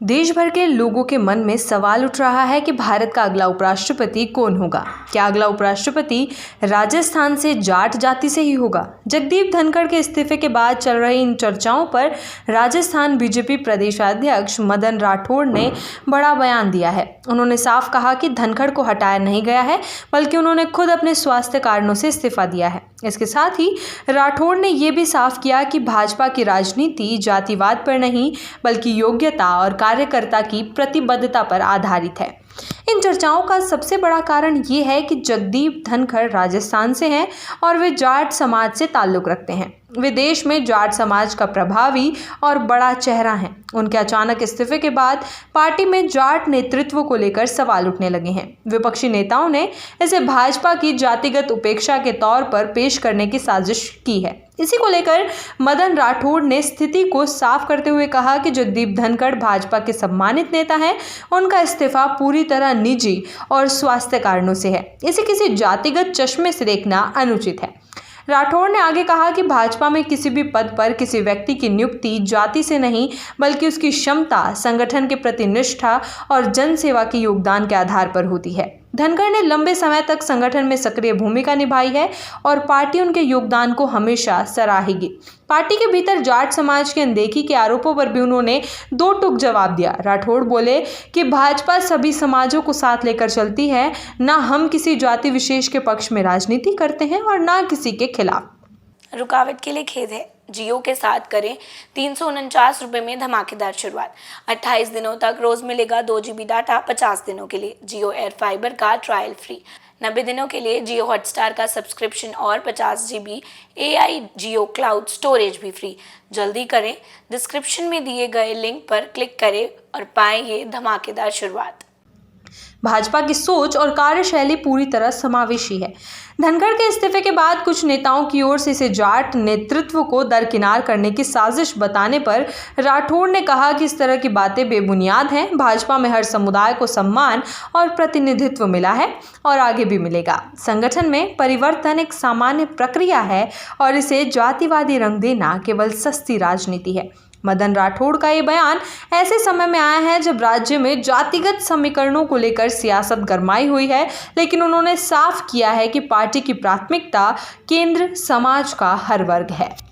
देश भर के लोगों के मन में सवाल उठ रहा है कि भारत का अगला उपराष्ट्रपति कौन होगा। क्या अगला उपराष्ट्रपति राजस्थान से जाट जाति से ही होगा? जगदीप धनखड़ के इस्तीफे के बाद चल रही इन चर्चाओं पर राजस्थान बीजेपी प्रदेशाध्यक्ष मदन राठौड़ ने बड़ा बयान दिया है। उन्होंने साफ कहा कि धनखड़ को हटाया नहीं गया है, बल्कि उन्होंने खुद अपने स्वास्थ्य कारणों से इस्तीफा दिया है। इसके साथ ही राठौड़ ने यह भी साफ किया कि भाजपा की राजनीति जातिवाद पर नहीं, बल्कि योग्यता और कार्यकर्ता की प्रतिबद्धता पर आधारित है। इन चर्चाओं का सबसे बड़ा कारण ये है कि जगदीप धनखड़ राजस्थान से हैं और वे जाट समाज से ताल्लुक रखते हैं। वे देश में जाट समाज का प्रभावी और बड़ा चेहरा हैं। उनके अचानक इस्तीफे के बाद पार्टी में जाट नेतृत्व को लेकर सवाल उठने लगे हैं। विपक्षी नेताओं ने इसे भाजपा की जातिगत उपेक्षा के तौर पर पेश करने की साजिश की है। इसी को लेकर मदन राठौड़ ने स्थिति को साफ करते हुए कहा कि जगदीप धनखड़ भाजपा के सम्मानित नेता हैं। उनका इस्तीफा पूरी तरह निजी और स्वास्थ्य कारणों से है। इसे किसी जातिगत चश्मे से देखना अनुचित है। राठौड़ ने आगे कहा कि भाजपा में किसी भी पद पर किसी व्यक्ति की नियुक्ति जाति से नहीं, बल्कि उसकी क्षमता, संगठन के प्रति निष्ठा और जनसेवा के योगदान के आधार पर होती है। धनखड़ ने लंबे समय तक संगठन में सक्रिय भूमिका निभाई है और पार्टी उनके योगदान को हमेशा सराहेगी। पार्टी के भीतर जाट समाज की अनदेखी के आरोपों पर भी उन्होंने दो टूक जवाब दिया। राठौड़ बोले कि भाजपा सभी समाजों को साथ लेकर चलती है, ना हम किसी जाति विशेष के पक्ष में राजनीति करते हैं और ना किसी के खिलाफ। रुकावट के लिए खेद है। जियो के साथ करें 349 रुपये में धमाकेदार शुरुआत। 28 दिनों तक रोज मिलेगा 2 GB डाटा 50 दिनों के लिए। जियो एयर फाइबर का ट्रायल फ्री। 90 दिनों के लिए जियो हॉटस्टार का सब्सक्रिप्शन और 50 GB AI जियो क्लाउड स्टोरेज भी फ्री। जल्दी करें, डिस्क्रिप्शन में दिए गए लिंक पर क्लिक करें और पाएं ये धमाकेदार शुरुआत। भाजपा की सोच और कार्यशैली पूरी तरह समावेशी है। धनखड़ के इस्तीफे के बाद कुछ नेताओं की ओर से इसे जाट नेतृत्व को दरकिनार करने की साजिश बताने पर राठौड़ ने कहा कि इस तरह की बातें बेबुनियाद हैं। भाजपा में हर समुदाय को सम्मान और प्रतिनिधित्व मिला है और आगे भी मिलेगा। संगठन में परिवर्तन एक सामान्य प्रक्रिया है और इसे जातिवादी रंग देना केवल सस्ती राजनीति है। मदन राठौड़ का ये बयान ऐसे समय में आया है जब राज्य में जातिगत समीकरणों को लेकर सियासत गरमाई हुई है, लेकिन उन्होंने साफ किया है कि पार्टी की प्राथमिकता केंद्र समाज का हर वर्ग है।